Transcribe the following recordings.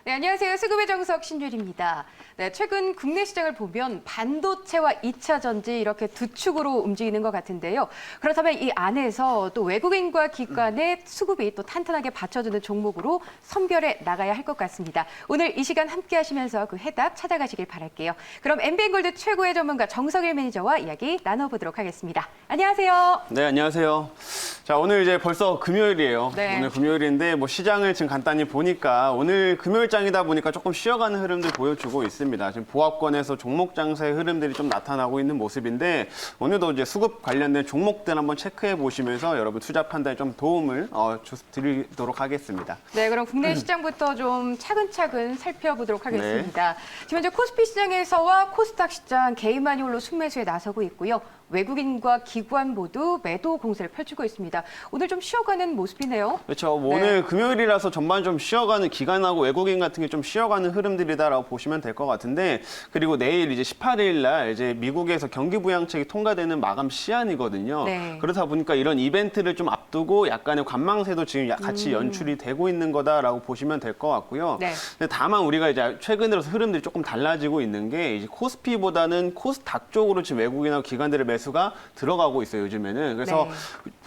네, 안녕하세요. 수급의 정석 신율입니다. 네, 최근 국내 시장을 보면 반도체와 2차 전지 이렇게 두 축으로 움직이는 것 같은데요. 그렇다면 이 안에서 또 외국인과 기관의 수급이 또 탄탄하게 받쳐주는 종목으로 선별해 나가야 할 것 같습니다. 오늘 이 시간 함께 하시면서 그 해답 찾아가시길 바랄게요. 그럼 MBN골드 최고의 전문가 정석일 매니저와 이야기 나눠보도록 하겠습니다. 안녕하세요. 네, 안녕하세요. 자, 오늘 이제 벌써 금요일이에요. 네. 오늘 금요일인데 뭐 시장을 지금 간단히 보니까 오늘 금요일장이다 보니까 조금 쉬어가는 흐름들 보여주고 있습니다. 지금 보합권에서 종목 장세의 흐름들이 좀 나타나고 있는 모습인데 오늘도 이제 수급 관련된 종목들 한번 체크해 보시면서 여러분 투자 판단에 좀 도움을 드리도록 하겠습니다. 네, 그럼 국내 시장부터 좀 차근차근 살펴보도록 하겠습니다. 지금 현재 코스피 시장에서와 코스닥 시장 개인만이홀로 순매수에 나서고 있고요. 외국인과 기관 모두 매도 공세를 펼치고 있습니다. 오늘 좀 쉬어가는 모습이네요. 그렇죠. 뭐 오늘 금요일이라서 전반 좀 쉬어가는 기관하고 외국인 같은 게 좀 쉬어가는 흐름들이다라고 보시면 될 것 같은데 그리고 내일 이제 18일 날 이제 미국에서 경기 부양책이 통과되는 마감 시한이거든요. 네. 그렇다 보니까 이런 이벤트를 좀 앞두고 약간의 관망세도 지금 같이 연출이 되고 있는 거다라고 보시면 될 것 같고요. 네. 근데 다만 우리가 이제 최근 들어서 흐름들이 조금 달라지고 있는 게 이제 코스피보다는 코스닥 쪽으로 지금 외국인하고 기관들의 매수가 들어가고 있어요, 요즘에는. 그래서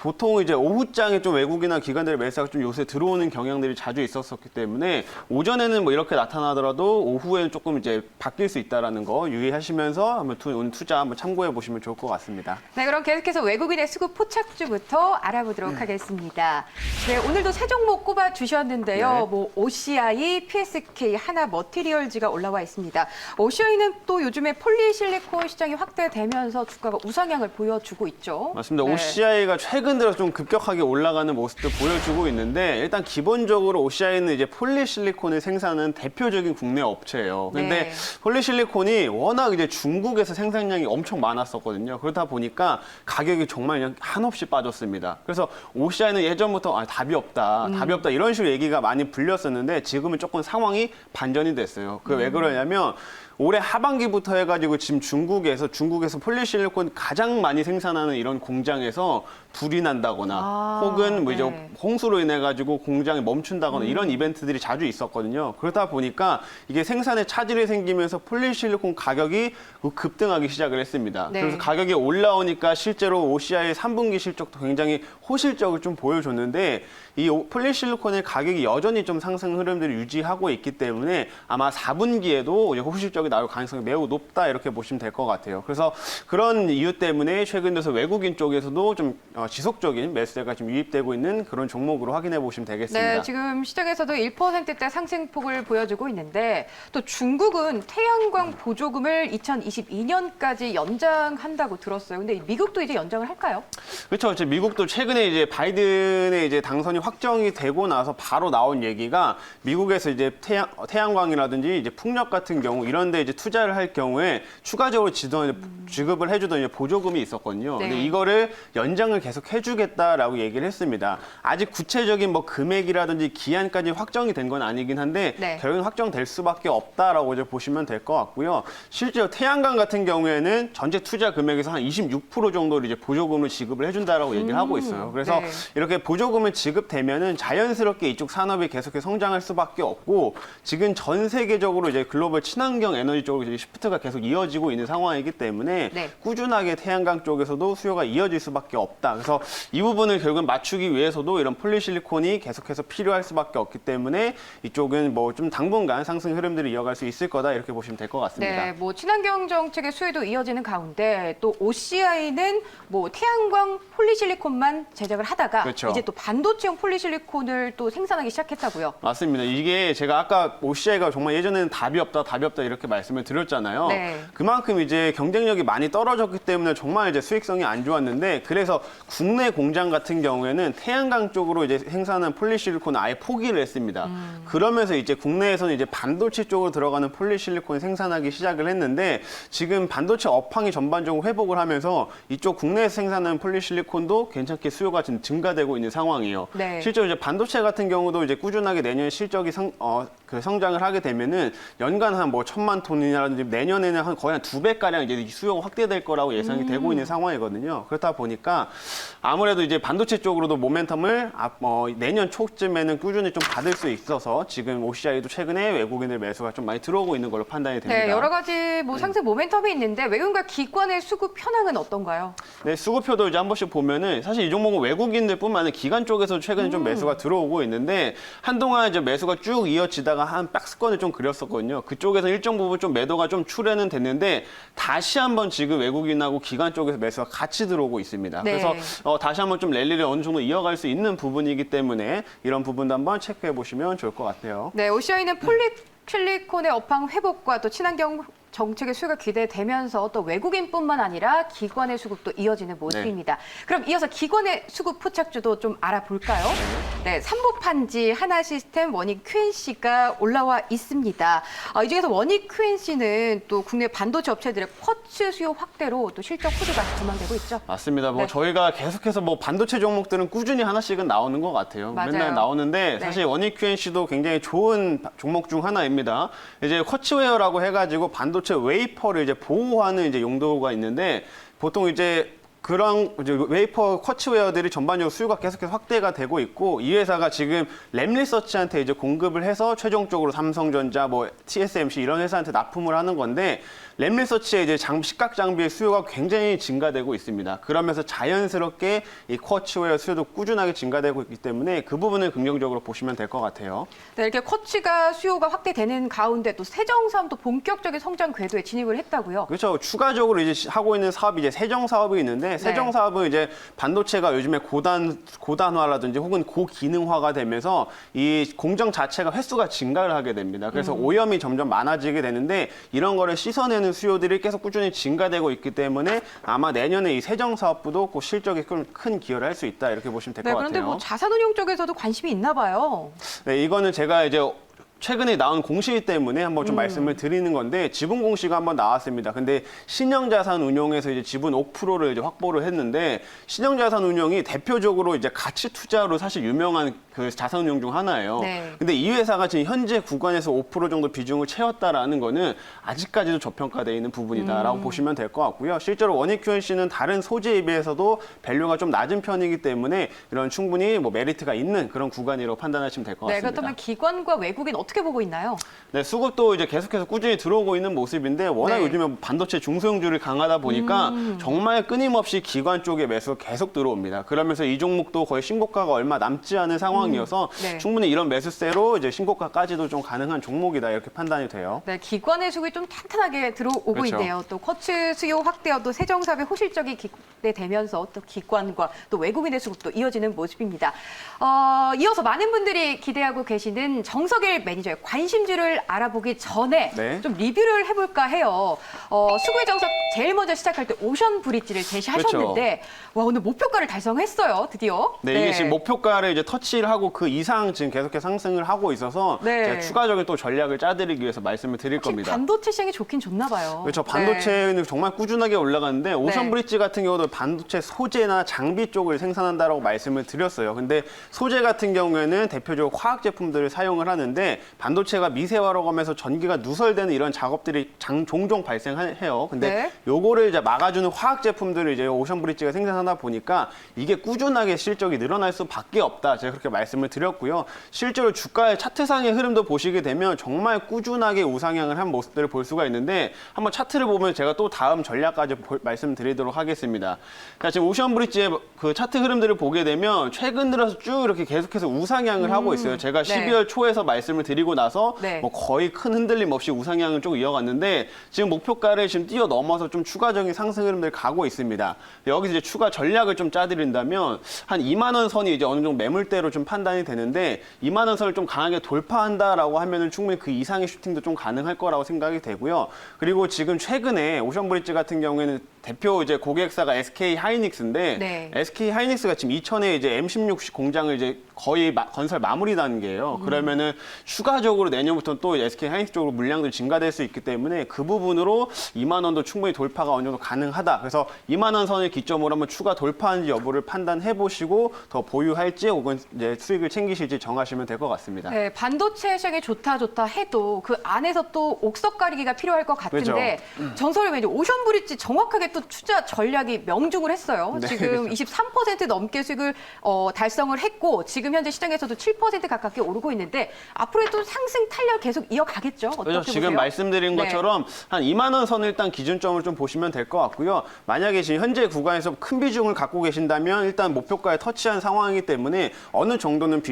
보통 이제 오후장에 좀 외국이나 기관들의 매수가 좀 요새 들어오는 경향들이 자주 있었기 때문에 오전에는 뭐 이렇게 나타나더라도 오후에는 조금 이제 바뀔 수 있다라는 거 유의하시면서 한번 오늘 투자 한번 참고해 보시면 좋을 것 같습니다. 네, 그럼 계속해서 외국인의 수급 포착주부터 알아보도록 하겠습니다. 네, 오늘도 세 종목 꼽아 주셨는데요. 네. 뭐 OCI, PSK, 하나 머티리얼즈가 올라와 있습니다. OCI는 또 요즘에 폴리실리콘 시장이 확대되면서 주가가 우상향을 보여주고 있죠. 맞습니다. 네. OCI가 최근 들어 좀 급격하게 올라가는 모습도 보여주고 있는데 일단 기본적으로 OCI는 이제 폴리실리콘을 생산하는 대표적인 국내 업체예요. 근데 네. 폴리실리콘이 워낙 이제 중국에서 생산량이 엄청 많았었거든요. 그러다 보니까 가격이 정말 그냥 한없이 빠졌습니다. 그래서 OCI는 예전부터 답이 없다, 답이 없다 이런 식으로 얘기가 많이 불렸었는데 지금은 조금 상황이 반전이 됐어요. 그게 왜 그러냐면 올해 하반기부터 해가지고 지금 중국에서 폴리실리콘 가장 많이 생산하는 이런 공장에서 불이 난다거나 혹은 뭐 이제 홍수로 인해 가지고 공장이 멈춘다거나 이런 이벤트들이 자주 있었거든요. 그러다 보니까 이게 생산에 차질이 생기면서 폴리실리콘 가격이 급등하기 시작을 했습니다. 네. 그래서 가격이 올라오니까 실제로 OCI의 3분기 실적도 굉장히 호실적을 좀 보여줬는데 이 폴리실리콘의 가격이 여전히 좀 상승 흐름들을 유지하고 있기 때문에 아마 4분기에도 호실적이 나올 가능성이 매우 높다 이렇게 보시면 될 것 같아요. 그래서 그런 이유 때문에 최근 들어서 외국인 쪽에서도 좀 지속적인 매수세가 지금 유입되고 있는 그런 종목으로 확인해 보시면 되겠습니다. 네, 지금 시장에서도 1%대 상승폭을 보여주고 있는데 또 중국은 태양광 보조금을 2022년까지 연장한다고 들었어요. 근데 미국도 이제 연장을 할까요? 그렇죠. 이제 미국도 최근에 이제 바이든의 이제 당선이 확정이 되고 나서 바로 나온 얘기가 미국에서 이제 태양광이라든지 이제 풍력 같은 경우 이런데 이제 투자를 할 경우에 추가적으로 지급을 해주던 이제 보조금이 있었거든요. 네. 근데 이거를 연장을 계속 해주겠다라고 얘기를 했습니다. 아직 구체적인 뭐 금액이라든지 기한까지 확정이 된 건 아니긴 한데 네. 결국은 확정될 수밖에 없다라고 이제 보시면 될 것 같고요. 실제로 태양광 같은 경우에는 전체 투자 금액에서 한 26% 정도를 이제 보조금을 지급을 해준다라고 얘기를 하고 있어요. 그래서 네. 이렇게 보조금을 지급되면은 자연스럽게 이쪽 산업이 계속해서 성장할 수밖에 없고 지금 전 세계적으로 이제 글로벌 친환경 에너지 쪽으로 이제 시프트가 계속 이어지고 있는 상황이기 때문에 네. 꾸준하게 태양광 쪽에서도 수요가 이어질 수밖에 없다. 그래서 이 부분을 결국은 맞추기 위해서도 이런 폴리실리콘이 계속해서 필요할 수밖에 없기 때문에 이쪽은 뭐 좀 당분간 상승 흐름들을 이어갈 수 있을 거다 이렇게 보시면 될 것 같습니다. 네, 뭐 친환경 정책의 수혜도 이어지는 가운데 또 OCI는 뭐 태양광 폴리실리콘만 제작을 하다가 그렇죠. 이제 또 반도체용 폴리실리콘을 또 생산하기 시작했다고요. 맞습니다. 이게 제가 아까 OCI가 정말 예전에는 답이 없다 이렇게 말씀을 드렸잖아요. 네. 그만큼 이제 경쟁력이 많이 떨어졌기 때문에 정말 이제 수익성이 안 좋았는데 그래서 국내 공장 같은 경우에는 태양광 쪽으로 이제 생산하는 폴리실리콘을 아예 포기를 했습니다. 그러면서 이제 국내에서는 이제 반도체 쪽으로 들어가는 폴리실리콘을 생산하기 시작을 했는데 지금 반도체 업황이 전반적으로 회복을 하면서 이쪽 국내에서 생산하는 폴리실리콘도 괜찮게 수요가 지금 증가되고 있는 상황이에요. 네. 실제로 이제 반도체 같은 경우도 이제 꾸준하게 내년 실적이 성장을 하게 되면은 연간 한 뭐 1,000만 500만 톤이라든지 내년에는 거의 한 2배가량 이제 수요가 확대될 거라고 예상이 되고 있는 상황이거든요. 그렇다 보니까 아무래도 이제 반도체 쪽으로도 모멘텀을 내년 초쯤에는 꾸준히 좀 받을 수 있어서 지금 OCI도 최근에 외국인들 매수가 좀 많이 들어오고 있는 걸로 판단이 됩니다. 네, 여러 가지 뭐 상승 모멘텀이 있는데 외국인과 기관의 수급 현황은 어떤가요? 네, 수급표도 이제 한 번씩 보면은 사실 이 종목은 외국인들뿐만 아니라 기관 쪽에서 최근에 좀 매수가 들어오고 있는데 한동안 이제 매수가 쭉 이어지다가 한 박스권을 좀 그렸었거든요. 그쪽에서 일정 부분 좀 매도가 좀 출현은 됐는데 다시 한번 지금 외국인하고 기관 쪽에서 매수가 같이 들어오고 있습니다. 네. 그래서 다시 한번 좀 랠리를 어느 정도 이어갈 수 있는 부분이기 때문에 이런 부분도 한번 체크해 보시면 좋을 것 같아요. 네, OCI는 폴리실리콘의 업황 회복과 또 친환경 정책의 수요가 기대되면서 또 외국인뿐만 아니라 기관의 수급도 이어지는 모습입니다. 그럼 이어서 기관의 수급 포착주도 좀 알아볼까요? 네, 삼보판지 하나시스템 원익 QNC가 올라와 있습니다. 이 중에서 원익 QNC는 또 국내 반도체 업체들의 쿼츠 수요 확대로 또 실적 호조가 전망되고 있죠. 맞습니다. 네. 저희가 계속해서 반도체 종목들은 꾸준히 하나씩은 나오는 것 같아요. 맞아요. 맨날 나오는데 네. 사실 원익 QNC도 굉장히 좋은 종목 중 하나입니다. 이제 쿼츠웨어라고 해가지고 반도체 웨이퍼를 이제 보호하는 이제 용도가 있는데 보통 이제 그런 이제 웨이퍼 쿼츠웨어들이 전반적으로 수요가 계속해서 확대가 되고 있고 이 회사가 지금 램리서치한테 이제 공급을 해서 최종적으로 삼성전자, TSMC 이런 회사한테 납품을 하는 건데 램리서치의 이제 식각 장비의 수요가 굉장히 증가되고 있습니다. 그러면서 자연스럽게 이 쿼츠웨어 수요도 꾸준하게 증가되고 있기 때문에 그 부분을 긍정적으로 보시면 될 것 같아요. 네, 이렇게 쿼츠가 수요가 확대되는 가운데 또 세정사업도 본격적인 성장 궤도에 진입을 했다고요. 그렇죠. 추가적으로 이제 하고 있는 사업이 이제 세정 사업이 있는데 세정 사업은 이제 반도체가 요즘에 고단화라든지 혹은 고기능화가 되면서 이 공정 자체가 횟수가 증가를 하게 됩니다. 그래서 오염이 점점 많아지게 되는데 이런 거를 씻어내는 수요들이 계속 꾸준히 증가되고 있기 때문에 아마 내년에 이 세정 사업부도 그 실적에 큰 기여를 할 수 있다 이렇게 보시면 될 것 네, 같아요. 그런데 자산운용 쪽에서도 관심이 있나 봐요. 네, 이거는 제가 이제 최근에 나온 공시 때문에 한번 좀 말씀을 드리는 건데 지분 공시가 한번 나왔습니다. 근데 신영자산 운용에서 이제 지분 5%를 이제 확보를 했는데 신영자산 운용이 대표적으로 이제 가치 투자로 사실 유명한 그 자산 운용 중 하나예요. 네. 근데 이 회사가 지금 현재 구간에서 5% 정도 비중을 채웠다라는 거는 아직까지도 저평가되어 있는 부분이다라고 보시면 될 것 같고요. 실제로 원익 QNC는 다른 소재에 비해서도 밸류가 좀 낮은 편이기 때문에 이런 충분히 메리트가 있는 그런 구간이라고 판단하시면 될 것 네, 같습니다. 그렇다면 기관과 외국인 어떻게 보고 있나요? 네, 수급도 이제 계속해서 꾸준히 들어오고 있는 모습인데 워낙 네. 요즘에 반도체 중소형주를 강하다 보니까 정말 끊임없이 기관 쪽에 매수가 계속 들어옵니다. 그러면서 이 종목도 거의 신고가가 얼마 남지 않은 상황이어서 네. 충분히 이런 매수세로 이제 신고가까지도 좀 가능한 종목이다 이렇게 판단이 돼요. 네, 기관의 수급이 좀 탄탄하게 들어오고 그렇죠. 있네요. 또 쿼츠 수요 확대와 또 세정사업의 호실적이 기대되면서 또 기관과 또 외국인의 수급도 이어지는 모습입니다. 이어서 많은 분들이 기대하고 계시는 정석일 매니저의 관심주를 알아보기 전에 네. 좀 리뷰를 해볼까 해요. 수구의 정석 제일 먼저 시작할 때 오션 브릿지를 제시하셨는데 와, 오늘 목표가를 달성했어요, 드디어. 네, 이게 지금 목표가를 이제 터치를 하고 그 이상 지금 계속해서 상승을 하고 있어서 네. 제가 추가적인 또 전략을 짜드리기 위해서 말씀을 드릴 겁니다. 반도체 시장이 좋긴 좋나 봐요. 그렇죠. 반도체는 정말 꾸준하게 올라가는데 오션 브릿지 같은 경우도 반도체 소재나 장비 쪽을 생산한다라고 말씀을 드렸어요. 근데 소재 같은 경우에는 대표적으로 화학 제품들을 사용을 하는데 반도체가 미세화로 가면서 전기가 누설되는 이런 작업들이 종종 발생해요. 근데 네. 요거를 이제 막아주는 화학 제품들을 이제 오션 브릿지가 생산하다 보니까 이게 꾸준하게 실적이 늘어날 수밖에 없다. 제가 그렇게 말씀을 드렸고요. 실제로 주가의 차트상의 흐름도 보시게 되면 정말 꾸준하게 우상향을 한 모습들을 볼 수가 있는데 한번 차트를 보면 제가 또 다음 전략까지 말씀드리도록 하겠습니다. 자, 지금 오션 브릿지의 그 차트 흐름들을 보게 되면 최근 들어서 쭉 이렇게 계속해서 우상향을 하고 있어요. 제가 네. 12월 초에서 말씀을 드리고 나서 네. 거의 큰 흔들림 없이 우상향을 쭉 이어갔는데 지금 목표가를 지금 뛰어넘어서 좀 추가적인 상승 흐름들 가고 있습니다. 여기서 이제 추가 전략을 좀 짜드린다면 한 2만 원 선이 이제 어느 정도 매물대로 좀 판단이 되는데 2만 원 선을 좀 강하게 돌파한다라고 하면은 충분히 그 이상의 슈팅도 좀 가능할 거라고 생각이 되고요. 그리고 지금 최근에 오션 브릿지 같은 경우에는 대표 이제 고객사가 SK 하이닉스인데 네. SK 하이닉스가 지금 이천에 이제 M16 공장을 이제 거의 건설 마무리 단계예요. 그러면은 추가적으로 내년부터 또 SK 하이닉스 쪽으로 물량들이 증가될 수 있기 때문에 그 부분으로 2만 원도 충분히 돌파가 어느 정도 가능하다. 그래서 2만 원 선을 기점으로 한번 추가 돌파하는지 여부를 판단해 보시고 더 보유할지 혹은 이제 수익을 챙기실지 정하시면 될 것 같습니다. 네, 반도체 시장이 좋다 해도 그 안에서 또 옥석 가리기가 필요할 것 같은데 정설이 이제 오션브리지 정확하게 또 투자 전략이 명중을 했어요. 네, 지금 그렇죠. 23% 넘게 수익을 달성을 했고 지금 현재 시장에서도 7% 가깝게 오르고 있는데 앞으로의 또 상승 탄력 계속 이어가겠죠. 어떻게 그렇죠. 보세요? 지금 말씀드린 네. 것처럼 한 2만 원 선을 일단 기준점을 좀 보시면 될 것 같고요. 만약에 지금 현재 구간에서 큰 비중을 갖고 계신다면 일단 목표가에 터치한 상황이기 때문에 어느 정도는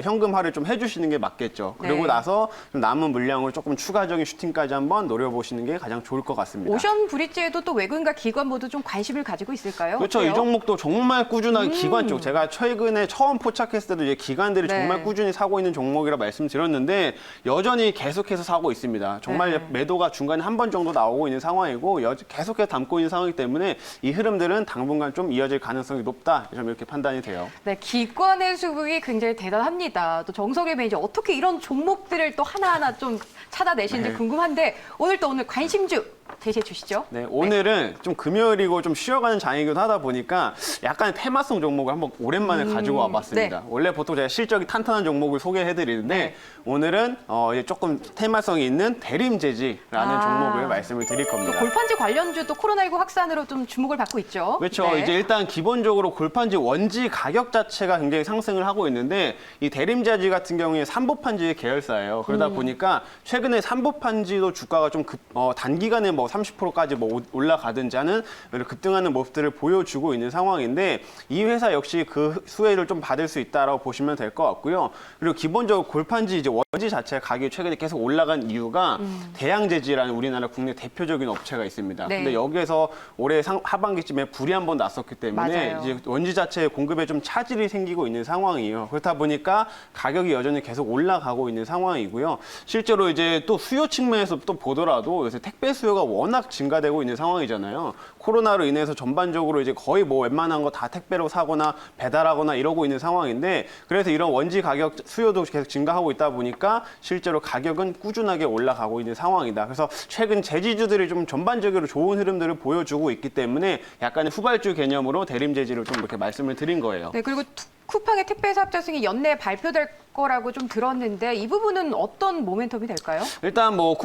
현금화를 좀 해주시는 게 맞겠죠. 그리고 네. 나서 좀 남은 물량으로 조금 추가적인 슈팅까지 한번 노려보시는 게 가장 좋을 것 같습니다. 오션 브릿지에도 또 외국인과 기관 모두 좀 관심을 가지고 있을까요? 그렇죠. 어때요? 이 종목도 정말 꾸준하게 기관 쪽, 제가 최근에 처음 포착했을 때도 이제 기관들이 네. 정말 꾸준히 사고 있는 종목이라 말씀드렸는데 여전히 계속해서 사고 있습니다. 정말 네. 매도가 중간에 한 번 정도 나오고 있는 상황이고 계속해서 담고 있는 상황이기 때문에 이 흐름들은 당분간 좀 이어질 가능성이 높다. 좀 이렇게 판단이 돼요. 네, 기관의 수급이 굉장히 대단합니다. 또 정석의 매니저 어떻게 이런 종목들을 또 하나하나 좀 찾아내시는지 네. 궁금한데 오늘 관심주 제시해 주시죠. 네, 오늘은 좀 금요일이고 좀 쉬어가는 장이기도 하다 보니까 약간의 테마성 종목을 한번 오랜만에 가지고 와봤습니다. 네. 원래 보통 제가 실적이 탄탄한 종목을 소개해드리는데 네. 오늘은 이제 조금 테마성이 있는 대림제지라는 종목을 말씀을 드릴 겁니다. 골판지 관련주 또 코로나19 확산으로 좀 주목을 받고 있죠. 그렇죠. 네. 이제 일단 기본적으로 골판지 원지 가격 자체가 굉장히 상승을 하고 있는데 이 대림자지 같은 경우에 삼보판지의 계열사예요. 그러다 보니까 최근에 삼보판지도 주가가 좀 단기간에 뭐 30%까지 뭐 올라가든지 하는 급등하는 모습들을 보여주고 있는 상황인데 이 회사 역시 그 수혜를 좀 받을 수 있다라고 보시면 될 것 같고요. 그리고 기본적으로 골판지 이제 원지 자체 가격이 최근에 계속 올라간 이유가 대양제지라는 우리나라 국내 대표적인 업체가 있습니다. 네. 근데 여기에서 올해 하반기쯤에 불이 한번 났었기 때문에 맞아요. 이제 원지 자체의 공급에 좀 차질이 생기고 있는 상황이에요. 그렇다 보니까 가격이 여전히 계속 올라가고 있는 상황이고요. 실제로 이제 또 수요 측면에서 또 보더라도 요새 택배 수요가 워낙 증가되고 있는 상황이잖아요. 코로나로 인해서 전반적으로 이제 거의 뭐 웬만한 거 다 택배로 사거나 배달하거나 이러고 있는 상황인데 그래서 이런 원지 가격 수요도 계속 증가하고 있다 보니까 실제로 가격은 꾸준하게 올라가고 있는 상황이다. 그래서 최근 제지주들이 좀 전반적으로 좋은 흐름들을 보여주고 있기 때문에 약간의 후발주 개념으로 대림제지를 좀 이렇게 말씀을 드린 거예요. 네, 그리고 쿠팡의 택배 사업자 승인 연내 발표될 거라고 좀 들었는데 이 부분은 어떤 모멘텀이 될까요? 일단 뭐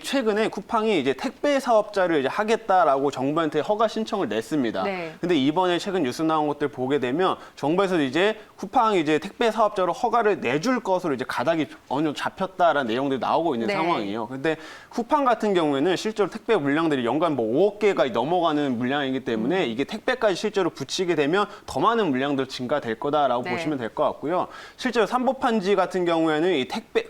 최근에 쿠팡이 이제 택배 사업자를 이제 하겠다라고 정부한테 허가 신청을 냈습니다. 네. 근데 이번에 최근 뉴스 나온 것들 보게 되면 정부에서 이제 쿠팡이 이제 택배 사업자로 허가를 내줄 것으로 이제 가닥이 어느 정도 잡혔다라는 내용들이 나오고 있는 네. 상황이에요. 근데 쿠팡 같은 경우에는 실제로 택배 물량들이 연간 뭐 5억 개가 넘어가는 물량이기 때문에 이게 택배까지 실제로 붙이게 되면 더 많은 물량들 증가될 거다라고 네. 보시면 될 것 같고요. 실제로 삼보판지 같은 경우에는 이 택배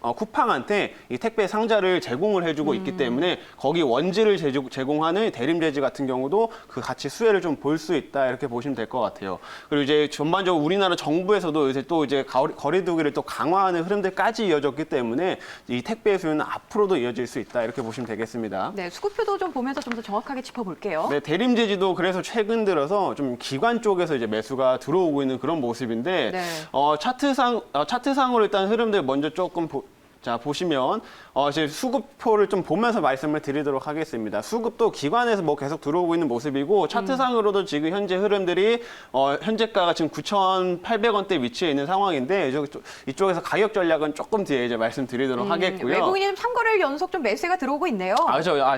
쿠팡한테 이 택배 상자를 제공을 해주고 있기 때문에 거기 원지를 제공하는 대림제지 같은 경우도 그 같이 수혜를 좀 볼 수 있다 이렇게 보시면 될 것 같아요. 그리고 이제 전반적으로 우리나라 정부에서도 요새 또 이제 거리두기를 또 강화하는 흐름들까지 이어졌기 때문에 이 택배 수요는 앞으로도 이어질 수 있다 이렇게 보시면 되겠습니다. 네, 수급표도 좀 보면서 좀 더 정확하게 짚어볼게요. 네, 대림제지도 그래서 최근 들어서 좀 기관 쪽에서 이제 매수가 들어오고 있는 그런 모습인데 네. 차트상으로 일단 흐름들 먼저 조금 보시면 이제 수급표를 좀 보면서 말씀을 드리도록 하겠습니다. 수급도 기관에서 뭐 계속 들어오고 있는 모습이고 차트상으로도 지금 현재 흐름들이 현재가가 지금 9,800원대 위치해 있는 상황인데 이쪽에서 가격 전략은 조금 뒤에 이제 말씀드리도록 하겠고요. 외국인이 3거래일 연속 좀 매수가 들어오고 있네요.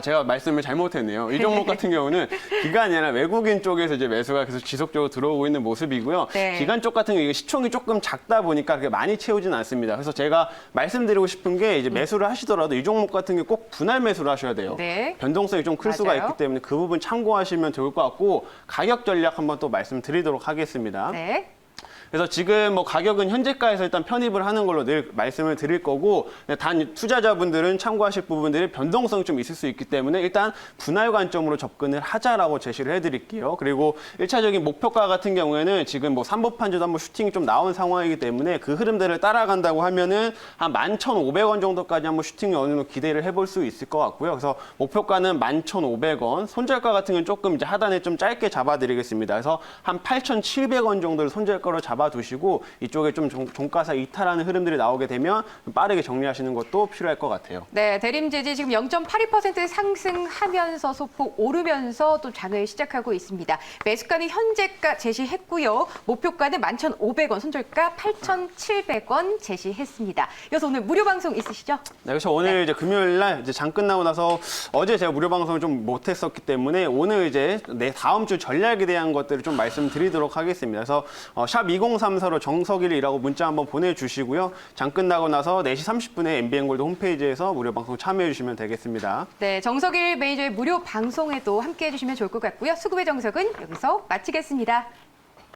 제가 말씀을 잘못했네요. 이 종목 같은 경우는 기관이 아니라 외국인 쪽에서 이제 매수가 계속 지속적으로 들어오고 있는 모습이고요. 네. 기관 쪽 같은 경우 시총이 조금 작다 보니까 그렇게 많이 채우진 않습니다. 그래서 제가 말씀드리고 싶은 게 이제 매수를 하시더라도 이 종목 같은 경우 꼭 분할 매수를 하셔야 돼요. 네. 변동성이 좀 클 수가 맞아요. 있기 때문에 그 부분 참고하시면 좋을 것 같고 가격 전략 한번 또 말씀드리도록 하겠습니다. 네. 그래서 지금 뭐 가격은 현재가에서 일단 편입을 하는 걸로 늘 말씀을 드릴 거고, 단 투자자분들은 참고하실 부분들이 변동성이 좀 있을 수 있기 때문에 일단 분할 관점으로 접근을 하자라고 제시를 해드릴게요. 그리고 1차적인 목표가 같은 경우에는 지금 뭐 삼보판주도 한번 슈팅이 좀 나온 상황이기 때문에 그 흐름들을 따라간다고 하면은 한 11,500원 정도까지 한번 슈팅이 어느 정도 기대를 해볼 수 있을 것 같고요. 그래서 목표가는 11,500원, 손절가 같은 경우는 조금 이제 하단에 좀 짧게 잡아드리겠습니다. 그래서 한 8,700원 정도를 손절가로 잡아두시고 이쪽에 좀 종가사 이탈하는 흐름들이 나오게 되면 빠르게 정리하시는 것도 필요할 것 같아요. 네, 대림제지 지금 0.82% 상승하면서 소폭 오르면서 또 장을 시작하고 있습니다. 매수가는 현재가 제시했고요. 목표가는 11,500원, 손절가 8,700원 제시했습니다. 이어서 오늘 무료 방송 있으시죠? 네, 그래서 오늘 이제 금요일 날 이제 장 끝나고 나서 어제 제가 무료 방송을 좀 못했었기 때문에 오늘 이제 다음 주 전략에 대한 것들을 좀 말씀드리도록 하겠습니다. 그래서 샵 2034로 정석일이라고 문자 한번 보내주시고요. 장 끝나고 나서 4시 30분에 MBN골드 홈페이지에서 무료 방송 참여해 주시면 되겠습니다. 네, 정석일 매니저의 무료 방송에도 함께해 주시면 좋을 것 같고요. 수급의 정석은 여기서 마치겠습니다.